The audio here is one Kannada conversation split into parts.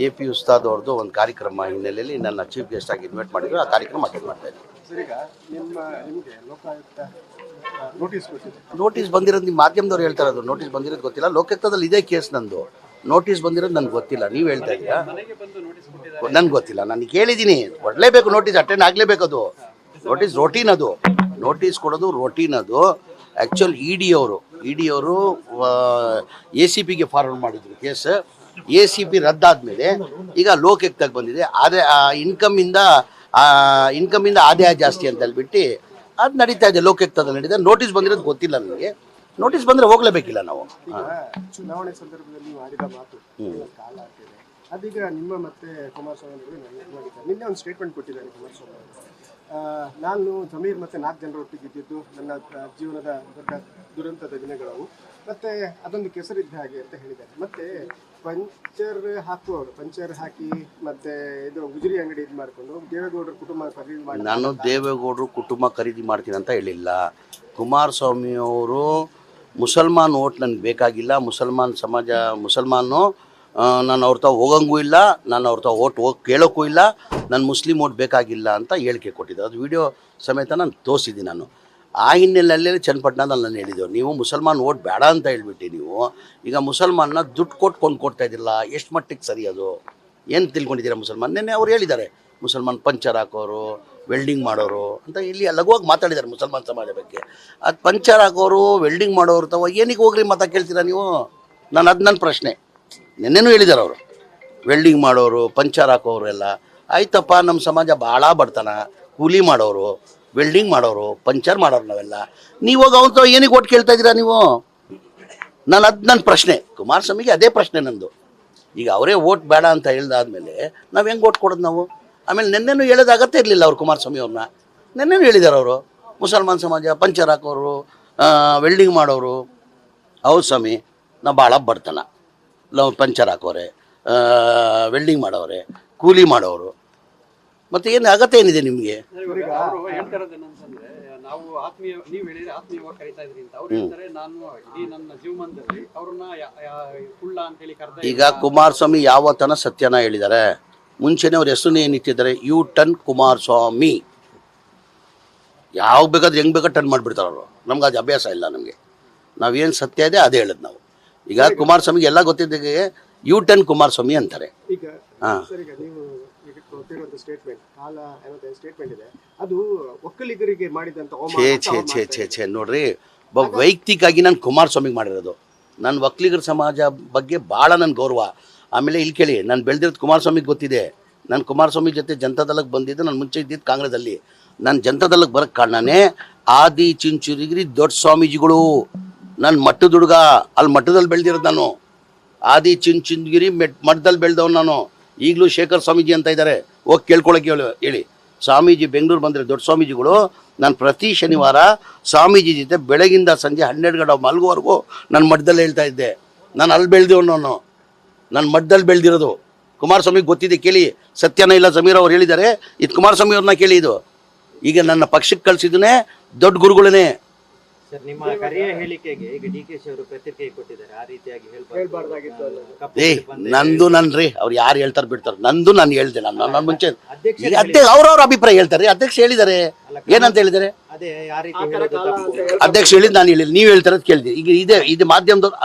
ಎ.ಪಿ. ಉಸ್ತಾದ್ ಅವ್ರದ್ದು ಒಂದು ಕಾರ್ಯಕ್ರಮ ಹಿನ್ನೆಲೆಯಲ್ಲಿ ನನ್ನ ಚೀಫ್ ಗೆಸ್ಟ್ ಆಗಿ ಇನ್ವೈಟ್ ಮಾಡಿದ್ರು. ಆ ಕಾರ್ಯಕ್ರಮ ಅಟೆಂಡ್ ಮಾಡ್ತಾ ಇದ್ದೀನಿ. ನೋಟಿಸ್ ಬಂದಿರೋದು ನಿಮ್ಮ ಮಾಧ್ಯಮದವ್ರು ಹೇಳ್ತಾ ಇರೋದು. ನೋಟಿಸ್ ಬಂದಿರೋದು ಗೊತ್ತಿಲ್ಲ. ಲೋಕಾಯುಕ್ತದಲ್ಲಿ ಇದೇ ಕೇಸ್ ನಂದು. ನೋಟಿಸ್ ಬಂದಿರೋದು ನನಗೆ ಗೊತ್ತಿಲ್ಲ. ನೀವು ಹೇಳ್ತಾ ಇದ್ದೀರಾ? ನನಗೆ ಗೊತ್ತಿಲ್ಲ. ನಾನು ಕೇಳಿದ್ದೀನಿ, ಕೊಡಲೇಬೇಕು ನೋಟಿಸ್, ಅಟೆಂಡ್ ಆಗಲೇಬೇಕು. ಅದು ನೋಟಿಸ್ ರೋಟೀನ್, ಅದು ನೋಟಿಸ್ ಕೊಡೋದು ರೋಟೀನ್. ಅದು ಆ್ಯಕ್ಚುಲ್ ಇ ಡಿ ಅವರು ACPಗೆ ಫಾರ್ವರ್ಡ್ ಮಾಡಿದ್ರು ಕೇಸ್. ACP ರದ್ದಾದ್ಮೇಲೆ ಈಗ ಲೋಕಾಯುಕ್ತಕ್ಕೆ ಬಂದಿದೆ. ಆದರೆ ಇನ್ಕಮಿಂದ ಆದಾಯ ಜಾಸ್ತಿ ಅಂತ ಹೇಳ್ಬಿಟ್ಟು ಅದು ನಡೀತಾ ಇದೆ. ಲೋಕಾಯುಕ್ತದಲ್ಲಿ ನಡೀತಾ. ನೋಟಿಸ್ ಬಂದಿರೋದು ಗೊತ್ತಿಲ್ಲ ನನಗೆ. ನೋಟಿಸ್ ಬಂದರೆ ಹೋಗಲೇಬೇಕಿಲ್ಲ ನಾವು. ಚುನಾವಣೆ ಸಂದರ್ಭದಲ್ಲಿ ಮಾಡಿದ ಮಾತು ಕಾಲ ಆಗ್ತಿದೆ. ಅದೀಗ ನಿಮ್ಮ ಮತ್ತೆ ಕುಮಾರಸ್ವಾಮಿ ನಿನ್ನೆ ಒಂದು ಸ್ಟೇಟ್ಮೆಂಟ್ ಕೊಟ್ಟಿದ್ದಾರೆ ಕುಮಾರಸ್ವಾಮಿ. ನಾನು ಜಮೀರ್ ಮತ್ತು 4 ಜನರ ಒಟ್ಟಿಗೆ ಇದ್ದಿದ್ದು ನನ್ನ ಜೀವನದ ದೊಡ್ಡ ದುರಂತದ ದಿನಗಳವು, ಮತ್ತು ಅದೊಂದು ಕೆಸರಿದ್ದ ಹಾಗೆ ಅಂತ ಹೇಳಿದ್ದಾರೆ. ಮತ್ತು ಪಂಚರ್ ಹಾಕಿ ಮತ್ತೆ ಇದು ಗುಜರಿ ಅಂಗಡಿ ಇದು ಮಾಡಿಕೊಂಡು ದೇವೇಗೌಡರ ಕುಟುಂಬ ಖರೀದಿ ಮಾಡಿ. ನಾನು ದೇವೇಗೌಡರು ಕುಟುಂಬ ಖರೀದಿ ಮಾಡ್ತೀನಿ ಅಂತ ಹೇಳಿಲ್ಲ. ಕುಮಾರಸ್ವಾಮಿಯವರು ಮುಸಲ್ಮಾನ್ ಓಟ್ ನನಗೆ ಬೇಕಾಗಿಲ್ಲ, ಮುಸಲ್ಮಾನು ನಾನು ಅವ್ರ ತಾವು ಹೋಗಂಗೂ ಇಲ್ಲ, ನಾನು ಅವ್ರ ತಾವು ಓಟ್ ಕೇಳೋಕ್ಕೂ ಇಲ್ಲ, ನನ್ನ ಮುಸ್ಲಿಂ ಓಟ್ ಬೇಕಾಗಿಲ್ಲ ಅಂತ ಹೇಳಿಕೆ ಕೊಟ್ಟಿದ್ದೆ. ಅದು ವಿಡಿಯೋ ಸಮೇತ ನಾನು ತೋರಿಸಿದ್ದೀನಿ. ನಾನು ಆ ಹಿನ್ನೆಲೆಯಲ್ಲಿ ಚನ್ನಪಟ್ಟಣದಲ್ಲಿ ನಾನು ಹೇಳಿದ್ದೆವು, ನೀವು ಮುಸಲ್ಮಾನ್ ಓಟ್ ಬೇಡ ಅಂತ ಹೇಳ್ಬಿಟ್ಟು ನೀವು ಈಗ ಮುಸಲ್ಮಾನ್ನ ದುಡ್ಡು ಕೊಟ್ಟು ಕೊಡ್ತಾ ಇದ್ದಿಲ್ಲ. ಎಷ್ಟು ಮಟ್ಟಿಗೆ ಸರಿ ಅದು? ಏನು ತಿಳ್ಕೊಂಡಿದ್ದೀರಾ ಮುಸಲ್ಮಾನ್? ನೆನ್ನೆ ಅವ್ರು ಹೇಳಿದ್ದಾರೆ ಮುಸಲ್ಮಾನ್ ಪಂಚರ್ ಹಾಕೋರು, ವೆಲ್ಡಿಂಗ್ ಮಾಡೋರು ಅಂತ ಇಲ್ಲಿ ಲಘುವಾಗಿ ಮಾತಾಡಿದ್ದಾರೆ ಮುಸಲ್ಮಾನ್ ಸಮಾಜ ಬಗ್ಗೆ. ಅದು ಪಂಚರ್ ಹಾಕೋರು, ವೆಲ್ಡಿಂಗ್ ಮಾಡೋರು ತಾವ ಏನಕ್ಕೆ ಹೋಗ್ರಿ ಮಾತಾ ಕೇಳ್ತೀರಾ ನೀವು? ನನ್ನ ಪ್ರಶ್ನೆ. ನೆನ್ನೆನೂ ಹೇಳಿದ್ದಾರೆ ಅವರು, ವೆಲ್ಡಿಂಗ್ ಮಾಡೋರು, ಪಂಚರ್ ಹಾಕೋರು ಎಲ್ಲ ಆಯ್ತಪ್ಪ. ನಮ್ಮ ಸಮಾಜ ಭಾಳ ಬಡತನ, ಕೂಲಿ ಮಾಡೋರು, ವೆಲ್ಡಿಂಗ್ ಮಾಡೋರು, ಪಂಚರ್ ಮಾಡೋರು ನಾವೆಲ್ಲ. ನೀವು ಹೋಗಿ ಅವನು ಏನಕ್ಕೆ ಓಟ್ ಕೇಳ್ತಾ ಇದ್ದೀರಾ ನೀವು? ನನ್ನ ಪ್ರಶ್ನೆ. ಕುಮಾರಸ್ವಾಮಿಗೆ ಅದೇ ಪ್ರಶ್ನೆ ನಂದು. ಈಗ ಅವರೇ ಓಟ್ ಬೇಡ ಅಂತ ಹೇಳ್ದಾದ್ಮೇಲೆ ನಾವು ಹೆಂಗೆ ಓಟ್ ಕೊಡೋದು ನಾವು? ಆಮೇಲೆ ನೆನ್ನೆನೂ ಹೇಳೋದಾಗತ್ತೇ ಇರಲಿಲ್ಲ ಅವರು ಕುಮಾರಸ್ವಾಮಿ ಅವ್ರನ್ನ. ನೆನ್ನೆನೂ ಹೇಳಿದ್ದಾರೆ ಅವರು, ಮುಸಲ್ಮಾನ್ ಸಮಾಜ ಪಂಚರ್ ಹಾಕೋರು, ವೆಲ್ಡಿಂಗ್ ಮಾಡೋರು. ಹೌದು ಸ್ವಾಮಿ, ನಾವು ಭಾಳ ಬಡತನ, ಪಂಚರ್ ಹಾಕೋರೆ, ವೆಲ್ಡಿಂಗ್ ಮಾಡೋರೆ, ಕೂಲಿ ಮಾಡೋರು. ಮತ್ತೆ ಏನು ಅಗತ್ಯ ಏನಿದೆ ನಿಮಗೆ? ನಾವು ನೀವು ಹೇಳಿದ್ರೆ ಆತ್ಮೀಯವಾಗಿ ಕರೀತಾ ಇದ್ರಿ ಅಂತ ಅವ್ರು ಹೇಳ್ತಾರೆ, ನಾನು ಇಡೀ ನನ್ನ ಜೀವನದಲ್ಲಿ ಅವ್ರನ್ನ ಕುಳ್ಳ ಅಂತ ಹೇಳಿ ಕರೆದ. ಈಗ ಕುಮಾರಸ್ವಾಮಿ ಯಾವತ್ತನ ಸತ್ಯನ ಹೇಳಿದ್ದಾರೆ. ಮುಂಚೆನೇ ಅವ್ರ ಹೆಸರು ಏನಿಟ್ಟಿದ್ದಾರೆ, U-turn ಕುಮಾರಸ್ವಾಮಿ. ಯಾವ ಬೇಕಾದ್ರೆ ಹೆಂಗೆ ಬೇಕಾದ್ರೆ ಟರ್ನ್ ಮಾಡಿಬಿಡ್ತಾರೆ ಅವರು. ನಮ್ಗೆ ಅದು ಅಭ್ಯಾಸ ಇಲ್ಲ. ನಮಗೆ ನಾವೇನು ಸತ್ಯ ಇದೆ ಅದೇ ಹೇಳೋದು ನಾವು. ಈಗ ಕುಮಾರಸ್ವಾಮಿಗೆ ಎಲ್ಲ ಗೊತ್ತಿದ್ದಾಗ U-turn ಕುಮಾರಸ್ವಾಮಿ ಅಂತಾರೆ. ನೋಡ್ರಿ, ವೈಯಕ್ತಿಕವಾಗಿ ನಾನು ಕುಮಾರಸ್ವಾಮಿಗೆ ಮಾಡಿರೋದು. ನಾನು ಒಕ್ಕಲಿಗರ ಸಮಾಜ ಬಗ್ಗೆ ಭಾಳ ನನ್ನ ಗೌರವ. ಆಮೇಲೆ ಇಲ್ಲಿ ಕೇಳಿ, ನಾನು ಬೆಳೆದಿರೋದು ಕುಮಾರಸ್ವಾಮಿಗೆ ಗೊತ್ತಿದೆ. ನಾನು ಕುಮಾರಸ್ವಾಮಿ ಜೊತೆ ಜನತಾದಳಕ್ಕೆ ಬಂದಿದ್ದು. ನಾನು ಮುಂಚೆ ಇದ್ದಿದ್ದು ಕಾಂಗ್ರೆಸ್ಸಲ್ಲಿ. ನಾನು ಜನತಾದಳಕ್ಕೆ ಬರೋಕ್ಕೆ ಕಾರಣನೇ ಆದಿ ಚುಂಚುರಿಗಿರಿ ದೊಡ್ಡ ಸ್ವಾಮೀಜಿಗಳು. ನಾನು ಮಟ್ಟದ ಹುಡುಗ, ಅಲ್ಲಿ ಮಠದಲ್ಲಿ ಬೆಳೆದಿರೋದು ನಾನು. ಆದಿ ಚುಂಚುರಿಗಿರಿ ಮಠದಲ್ಲಿ ಬೆಳೆದವನು ನಾನು. ಈಗಲೂ ಶೇಖರ್ ಸ್ವಾಮೀಜಿ ಅಂತ ಇದ್ದಾರೆ, ಹೋಗಿ ಕೇಳ್ಕೊಳಕ್ಕೆ ಹೇಳಿ. ಸ್ವಾಮೀಜಿ ಬೆಂಗಳೂರು ಬಂದರೆ ದೊಡ್ಡ ಸ್ವಾಮೀಜಿಗಳು. ನಾನು ಪ್ರತಿ ಶನಿವಾರ ಸ್ವಾಮೀಜಿ ಜೊತೆ ಬೆಳಗಿಂದ ಸಂಜೆ 12 ಗಂಟೆ ಮಲಗುವವರೆಗೂ ನನ್ನ ಮಠದಲ್ಲಿ ಹೇಳ್ತಾ ಇದ್ದೆ. ನಾನು ಅಲ್ಲಿ ಬೆಳೆದವನು, ನನ್ನ ಮಠದಲ್ಲಿ ಬೆಳೆದಿರೋದು. ಕುಮಾರಸ್ವಾಮಿಗೆ ಗೊತ್ತಿದೆ, ಕೇಳಿ. ಸತ್ಯನ ಇಲ್ಲ ಸಮೀರ್ ಅವ್ರು ಹೇಳಿದ್ದಾರೆ, ಇದು ಕುಮಾರಸ್ವಾಮಿ ಅವ್ರನ್ನ ಕೇಳಿ. ಇದು ಈಗ ನನ್ನ ಪಕ್ಷಕ್ಕೆ ಕಳಿಸಿದನೇ ದೊಡ್ಡ ಗುರುಗಳೇ. ನಿಮ್ಮ ಕರೆಯ ಹೇಳಿಕೆಗೆ ಈಗ DKಶಿ ಅವರು ಪ್ರತಿಕ್ರಿಯೆ ಕೊಟ್ಟಿದ್ದಾರೆ. ಆ ರೀತಿಯಾಗಿ ನಂದು ನನ್ರಿ, ಅವ್ರು ಯಾರು ಹೇಳ್ತಾರೆ ಬಿಡ್ತಾರೆ. ನಂದು ನಾನು ಹೇಳ್ದೆ. ನನ್ನ ಮುಂಚೆ ಅವ್ರವ್ರ ಅಭಿಪ್ರಾಯ ಹೇಳ್ತಾರೆ. ಅಧ್ಯಕ್ಷ ಹೇಳಿದ್ದಾರೆ, ಏನಂತ ಹೇಳಿದ್ದಾರೆ? ಅಧ್ಯಕ್ಷ ಹೇಳಿದ್ ನಾನು ಹೇಳಿಲ್ಲ, ನೀವು ಹೇಳ್ತಾರದು ಕೇಳಿದ್ದೀನಿ. ಈಗ ಇದು ಮಾಧ್ಯಮದವ್ರು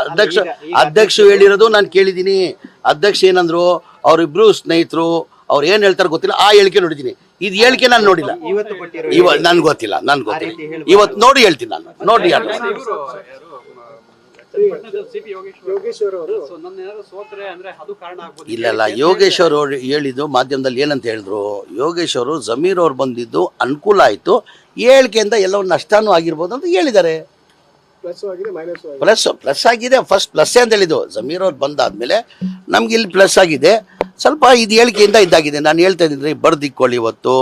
ಅಧ್ಯಕ್ಷ ಹೇಳಿರೋದು ನಾನು ಕೇಳಿದ್ದೀನಿ. ಅಧ್ಯಕ್ಷ ಏನಂದ್ರು, ಅವರಿಬ್ರು ಸ್ನೇಹಿತರು, ಅವ್ರು ಏನು ಹೇಳ್ತಾರೆ ಗೊತ್ತಿಲ್ಲ. ಆ ಹೇಳಿಕೆ ನೋಡಿದ್ದೀನಿ. ಇದು ಹೇಳಿಕೆ ನಾನು ನೋಡಿಲ್ಲ. ನನ್ಗೆ ಗೊತ್ತಿಲ್ಲ. ಇವತ್ತು ನೋಡಿ ಹೇಳ್ತೀನಿ ನಾನು. ನೋಡಿ ಇಲ್ಲ, ಯೋಗೇಶ್ ಅವರು ಹೇಳಿದ್ದು ಮಾಧ್ಯಮದಲ್ಲಿ ಏನಂತ ಹೇಳಿದ್ರು, ಯೋಗೇಶ್ ಅವರು ಜಮೀರ್ ಅವ್ರು ಬಂದಿದ್ದು ಅನುಕೂಲ ಆಯಿತು, ಹೇಳಿಕೆಯಿಂದ ಎಲ್ಲವೂ ನಷ್ಟನೂ ಆಗಿರ್ಬೋದು ಅಂತ ಹೇಳಿದ್ದಾರೆ. ಪ್ಲಸ್ ಆಗಿದೆ. ಫಸ್ಟ್ ಪ್ಲಸ್ ಅಂತ ಹೇಳಿದ್ದು. ಜಮೀರ್ ಅವ್ರು ಬಂದಾದ್ಮೇಲೆ ನಮ್ಗೆ ಇಲ್ಲಿ ಪ್ಲಸ್ ಆಗಿದೆ. ಸ್ವಲ್ಪ ಇದು ಹೇಳಿಕೆಯಿಂದ ಇದಾಗಿದೆ. ನಾನು ಹೇಳ್ತಾ ಇದ್ದೀನಿ, ಬರ್ದಿಕ್ಕೊಳ್ಳಿ. ಇವತ್ತು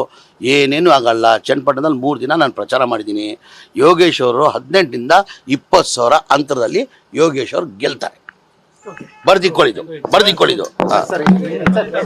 ಏನೇನು ಆಗಲ್ಲ. ಚನ್ನಪಟ್ಟಣದಲ್ಲಿ 3 ದಿನ ನಾನು ಪ್ರಚಾರ ಮಾಡಿದ್ದೀನಿ. ಯೋಗೇಶ್ ಅವರು 18ರಿಂದ 20 ಸಾವಿರ ಅಂತರದಲ್ಲಿ ಯೋಗೇಶ್ ಅವರು ಗೆಲ್ತಾರೆ. ಬರ್ದಿಕ್ಕೊಳ್ಳಿದ್ದು.